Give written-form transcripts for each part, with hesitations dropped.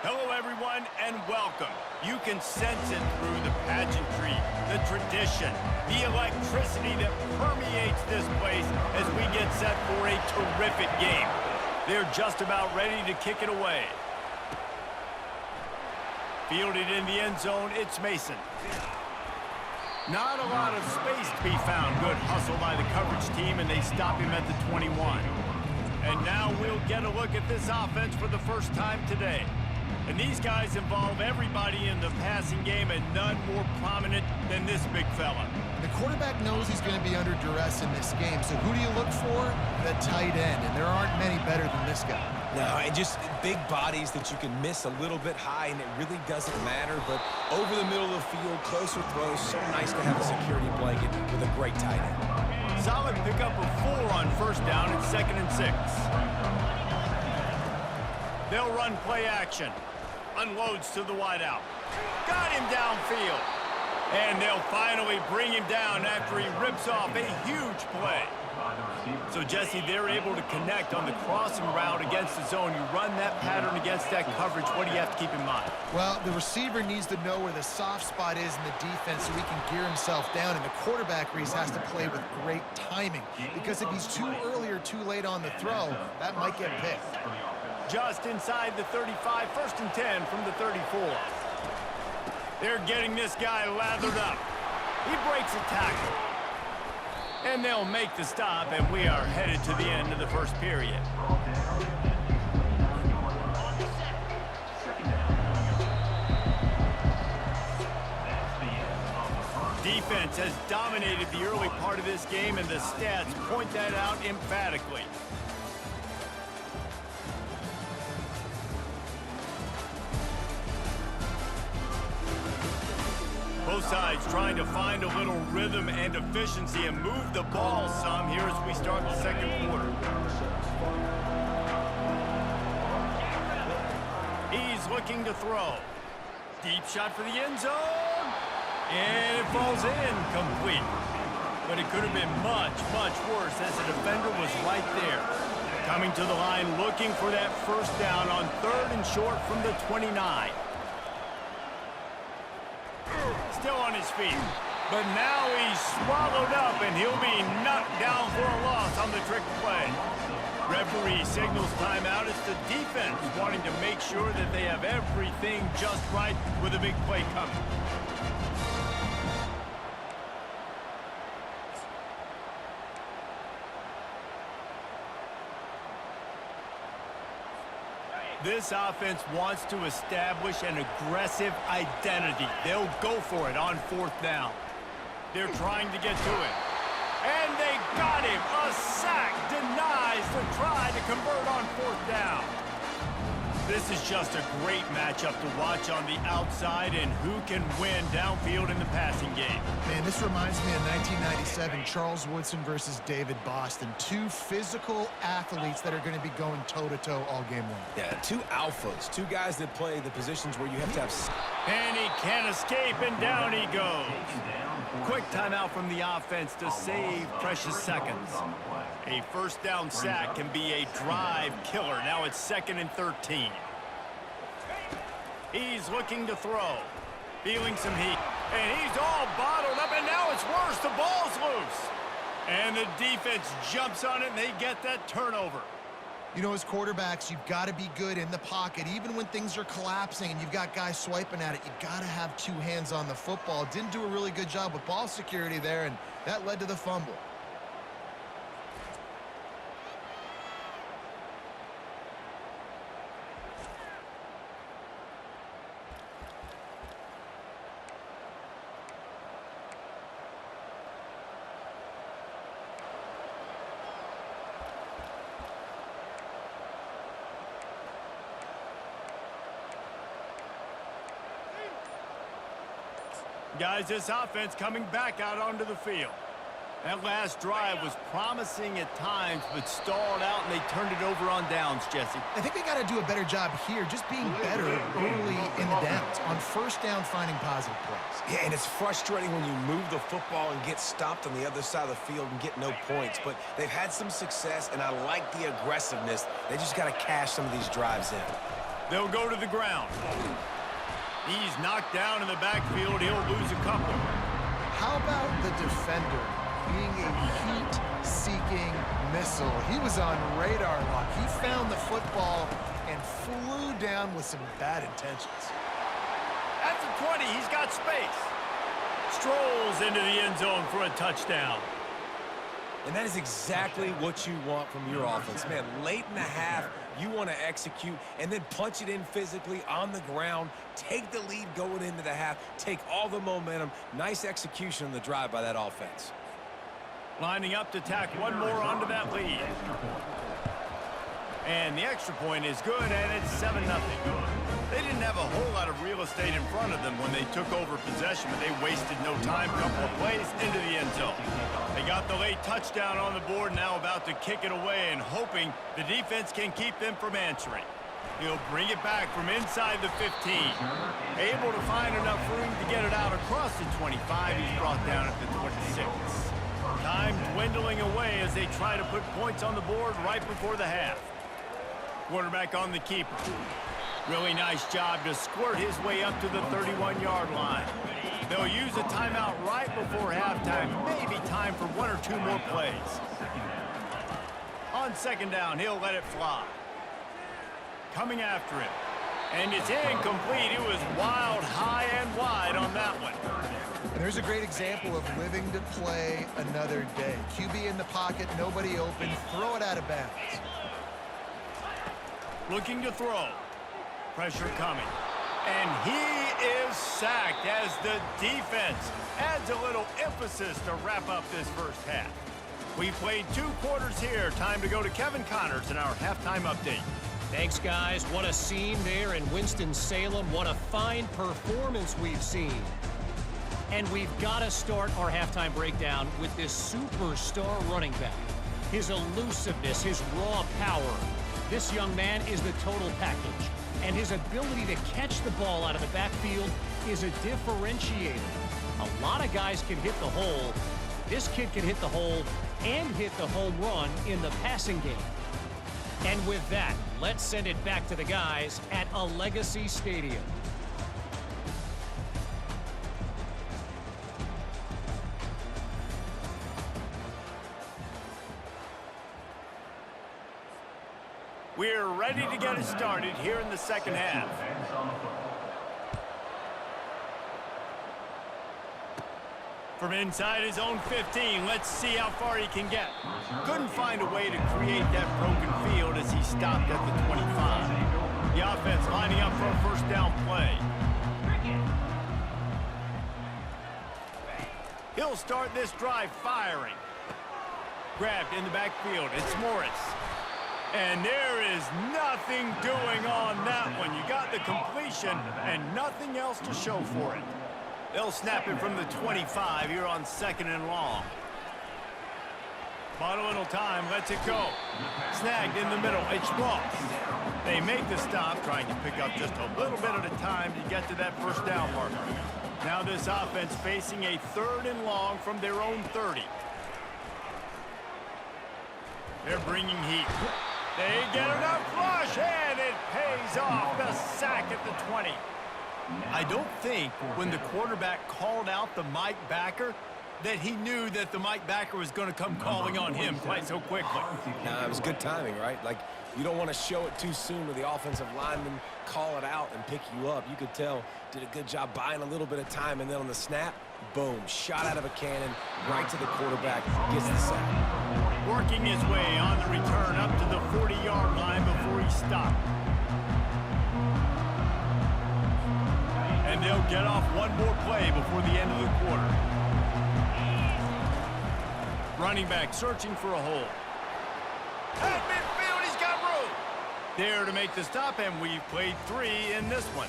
Hello, everyone, and welcome. You can sense it through the pageantry, the tradition, the electricity that permeates this place as we get set for a terrific game. They're just about ready to kick it away. Fielded in the end zone, it's Mason. Not a lot of space to be found. Good hustle by the coverage team, and they stop him at the 21. And now we'll get a look at this offense for the first time today. And these guys involve everybody in the passing game, and none more prominent than this big fella. The quarterback knows he's going to be under duress in this game, so who do you look for? The tight end, and there aren't many better than this guy. No, and just big bodies that you can miss a little bit high, and it really doesn't matter. But over the middle of the field, closer throws, so nice to have a security blanket with a great tight end. Solid pickup of 4 on first down and 2nd and 6. They'll run play action. Unloads to the wideout. Got him downfield. And they'll finally bring him down after he rips off a huge play. So, Jesse, they're able to connect on the crossing route against the zone. You run that pattern against that coverage. What do you have to keep in mind? Well, the receiver needs to know where the soft spot is in the defense so he can gear himself down. And the quarterback, Reese, has to play with great timing. Because if he's too early or too late on the throw, that might get picked. Just inside the 35, 1st and 10 from the 34. They're getting this guy lathered up. He breaks a tackle. And they'll make the stop, and we are headed to the end of the first period. Defense has dominated the early part of this game, and the stats point that out emphatically. Both sides trying to find a little rhythm and efficiency and move the ball some here as we start the second quarter. He's looking to throw. Deep shot for the end zone. And it falls in complete. But it could have been much, much worse as the defender was right there. Coming to the line looking for that first down on 3rd and short from the 29. Still on his feet, but now he's swallowed up, and he'll be knocked down for a loss on the trick play. Referee signals timeout. It's the defense wanting to make sure that they have everything just right with a big play coming. This offense wants to establish an aggressive identity. They'll go for it on 4th down. They're trying to get to it. And they got him. A sack denies the try to convert on 4th down. This is just a great matchup to watch on the outside, and who can win downfield in the passing game. Man, this reminds me of 1997, Charles Woodson versus David Boston. 2 physical athletes that are going to be going toe-to-toe all game long. Yeah, 2 alphas, 2 guys that play the positions where you have to have... And he can't escape, and down he goes. Quick timeout from the offense to save precious seconds. A first down sack can be a drive killer. Now it's 2nd and 13. He's looking to throw. Feeling some heat. And he's all bottled up, and now it's worse. The ball's loose. And the defense jumps on it, and they get that turnover. You know, as quarterbacks, you've got to be good in the pocket. Even when things are collapsing and you've got guys swiping at it, you've got to have 2 hands on the football. Didn't do a really good job with ball security there, and that led to the fumble. Guys, this offense coming back out onto the field. That last drive was promising at times, but stalled out, and they turned it over on downs, Jesse. I think they got to do a better job here, just being better early in the downs. On first down, finding positive plays. Yeah, and it's frustrating when you move the football and get stopped on the other side of the field and get no points. But they've had some success, and I like the aggressiveness. They just got to cash some of these drives in. They'll go to the ground. He's knocked down in the backfield. He'll lose a couple. How about the defender being a heat-seeking missile? He was on radar lock. He found the football and flew down with some bad intentions. At the 20, he's got space. Strolls into the end zone for a touchdown. And that is exactly what you want from your offense. Man, late in the half, you want to execute and then punch it in physically on the ground, take the lead going into the half, take all the momentum. Nice execution on the drive by that offense. Lining up to tack one more onto that lead. And the extra point is good, and it's 7-0. They didn't have a whole lot of real estate in front of them when they took over possession, but they wasted no time. Couple of plays into the end zone. They got the late touchdown on the board, now about to kick it away and hoping the defense can keep them from answering. He'll bring it back from inside the 15. Able to find enough room to get it out across the 25. He's brought down at the 26. Time dwindling away as they try to put points on the board right before the half. Quarterback on the keeper. Really nice job to squirt his way up to the 31-yard line. They'll use a timeout right before halftime. Maybe time for one or two more plays. On second down, he'll let it fly. Coming after him. And it's incomplete. It was wild, high and wide on that one. And there's a great example of living to play another day. QB in the pocket, nobody open, throw it out of bounds. Looking to throw. Pressure coming. And he is sacked as the defense adds a little emphasis to wrap up this first half. We've played 2 quarters here. Time to go to Kevin Connors in our halftime update. Thanks, guys. What a scene there in Winston-Salem. What a fine performance we've seen. And we've got to start our halftime breakdown with this superstar running back. His elusiveness, his raw power. This young man is the total package. And his ability to catch the ball out of the backfield is a differentiator. A lot of guys can hit the hole. This kid can hit the hole and hit the home run in the passing game. And with that, let's send it back to the guys at a Legacy Stadium. We're ready to get it started here in the second half. From inside his own 15, let's see how far he can get. Couldn't find a way to create that broken field as he stopped at the 25. The offense lining up for a first down play. He'll start this drive firing. Grabbed in the backfield. It's Morris. And there is nothing doing on that one. You got the completion and nothing else to show for it. They'll snap it from the 25 here on second and long. Bought a little time, lets it go. Snagged in the middle, it's Ross. They make the stop, trying to pick up just a little bit at a time to get to that first down marker. Now this offense facing a third and long from their own 30. They're bringing heat. They get enough flush, and it pays off. The sack at the 20. I don't think when the quarterback called out the Mike backer that he knew that the Mike backer was going to come calling on him quite so quickly. Nah, it was good timing, right? Like, you don't want to show it too soon to the offensive lineman, call it out and pick you up. You could tell, did a good job buying a little bit of time, and then on the snap, boom, shot out of a cannon, right to the quarterback, gets the sack. Working his way on the return up to the 40-yard line before he stopped. And they'll get off one more play before the end of the quarter. Running back searching for a hole. At midfield, he's got room. There to make the stop, and we've played 3 in this one.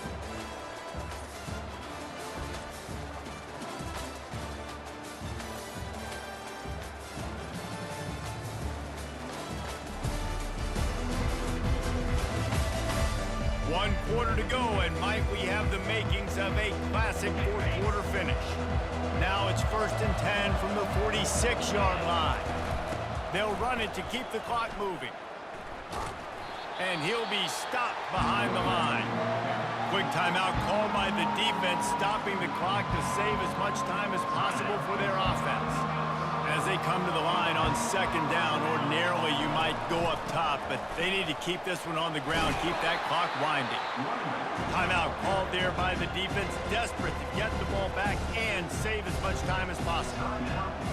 One quarter to go, and might we have the makings of a classic fourth-quarter finish. Now it's first and 10 from the 46-yard line. They'll run it to keep the clock moving. And he'll be stopped behind the line. Quick timeout called by the defense, stopping the clock to save as much time as possible for their offense. As they come to the line on second down, ordinarily you might go up top, but they need to keep this one on the ground, keep that clock winding. Timeout called there by the defense, desperate to get the ball back and save as much time as possible.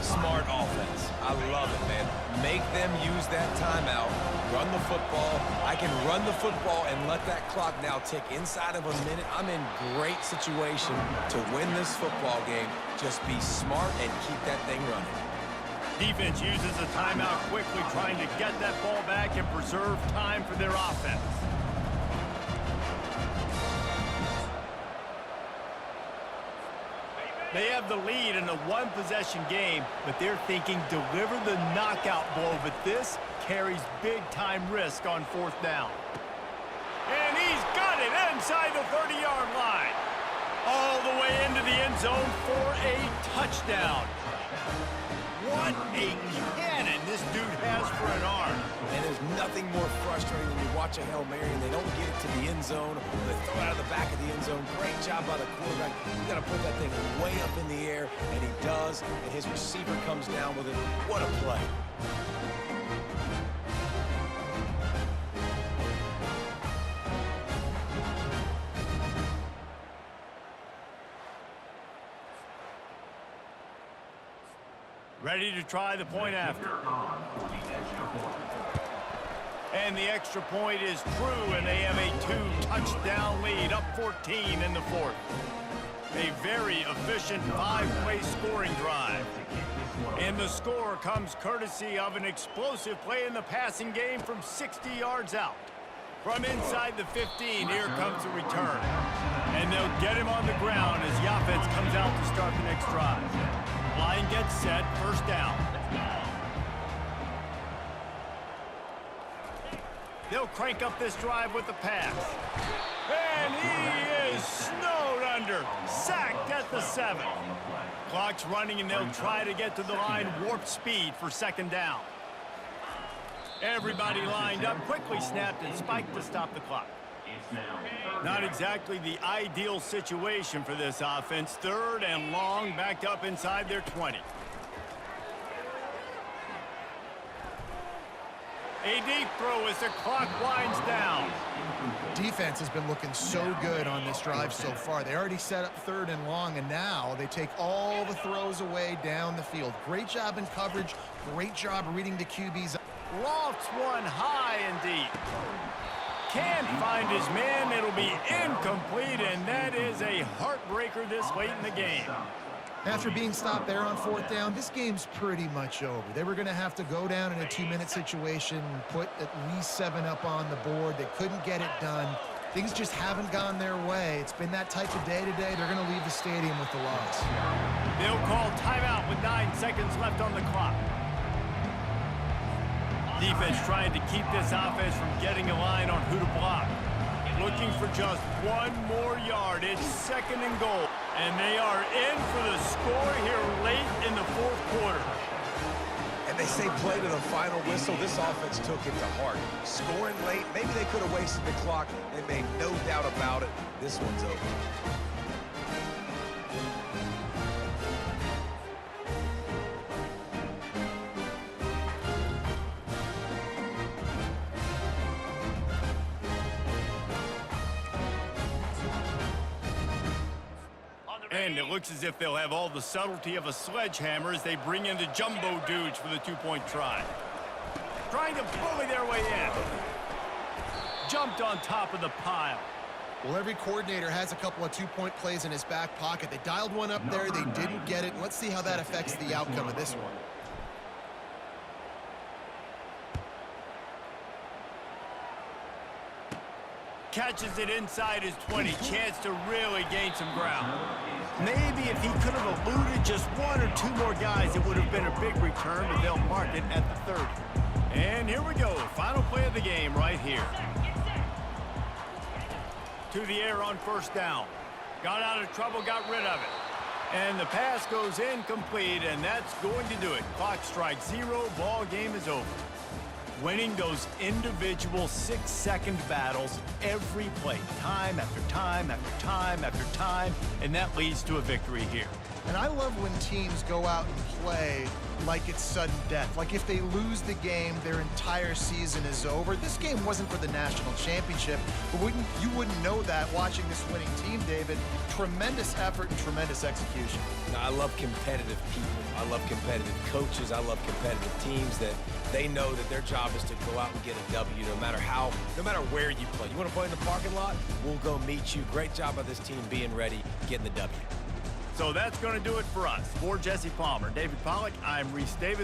Smart offense. I love it, man. Make them use that timeout, run the football. I can run the football and let that clock now tick inside of a minute. I'm in great situation to win this football game. Just be smart and keep that thing running. Defense uses a timeout quickly, trying to get that ball back and preserve time for their offense. They have the lead in a one-possession game, but they're thinking deliver the knockout blow, but this carries big-time risk on fourth down. And he's got it inside the 30-yard line. All the way into the end zone for a touchdown. What a cannon this dude has for an arm. And there's nothing more frustrating than you watch a Hail Mary and they don't get it to the end zone, or they throw it out of the back of the end zone. Great job by the quarterback. You got to put that thing way up in the air, and he does, and his receiver comes down with it. What a play. Ready to try the point after. And the extra point is true, and they have a 2-touchdown lead, up 14 in the fourth. A very efficient 5-play scoring drive. And the score comes courtesy of an explosive play in the passing game from 60 yards out. From inside the 15, here comes the return. And they'll get him on the ground as the offense comes out to start the next drive. Line gets set, first down. They'll crank up this drive with the pass. And he is snowed under, sacked at the 7. Clock's running, and they'll try to get to the line warp speed for second down. Everybody lined up, quickly snapped and spiked to stop the clock. Not exactly the ideal situation for this offense. Third and long, backed up inside their 20. A deep throw as the clock winds down. Defense has been looking so good on this drive so far. They already set up third and long, and now they take all the throws away down the field. Great job in coverage. Great job reading the QBs. Lofts one high and deep. Can't find his man. It'll be incomplete, and that is a heartbreaker this late in the game. After being stopped there on fourth down, this game's pretty much over. They were going to have to go down in a 2-minute situation, put at least 7 up on the board. They couldn't get it done. Things just haven't gone their way. It's been that type of day today. They're going to leave the stadium with the loss. They'll call timeout with 9 seconds left on the clock. Defense trying to keep this offense from getting a line on who to block. Looking for just 1 more yard. It's second and goal. And they are in for the score here late in the fourth quarter. And they say play to the final whistle. This offense took it to heart. Scoring late, maybe they could have wasted the clock. They made no doubt about it. This one's over. And it looks as if they'll have all the subtlety of a sledgehammer as they bring in the jumbo dudes for the 2-point try. Trying to bully their way in. Jumped on top of the pile. Well, every coordinator has a couple of 2-point plays in his back pocket. They dialed one up there. They didn't get it. Let's see how that affects the outcome of this one. Catches it inside his 20. Chance to really gain some ground. Maybe if he could have eluded just 1 or 2 more guys, it would have been a big return, but they'll mark it at the 30. And here we go. Final play of the game right here. To the air on first down. Got out of trouble, got rid of it. And the pass goes incomplete, and that's going to do it. Clock strikes 0. Ball game is over. winning those individual 6-second battles every play, time after time after time after time, and that leads to a victory here. And I love when teams go out and play like it's sudden death. Like if they lose the game, their entire season is over. This game wasn't for the national championship, but you wouldn't know that watching this winning team, David. Tremendous effort and tremendous execution. I love competitive people. I love competitive coaches. I love competitive teams that they know that their job is to go out and get a W no matter where you play. You want to play in the parking lot? We'll go meet you. Great job by this team being ready, getting the W. So that's going to do it for us. For Jesse Palmer, David Pollack, I'm Reese Davis.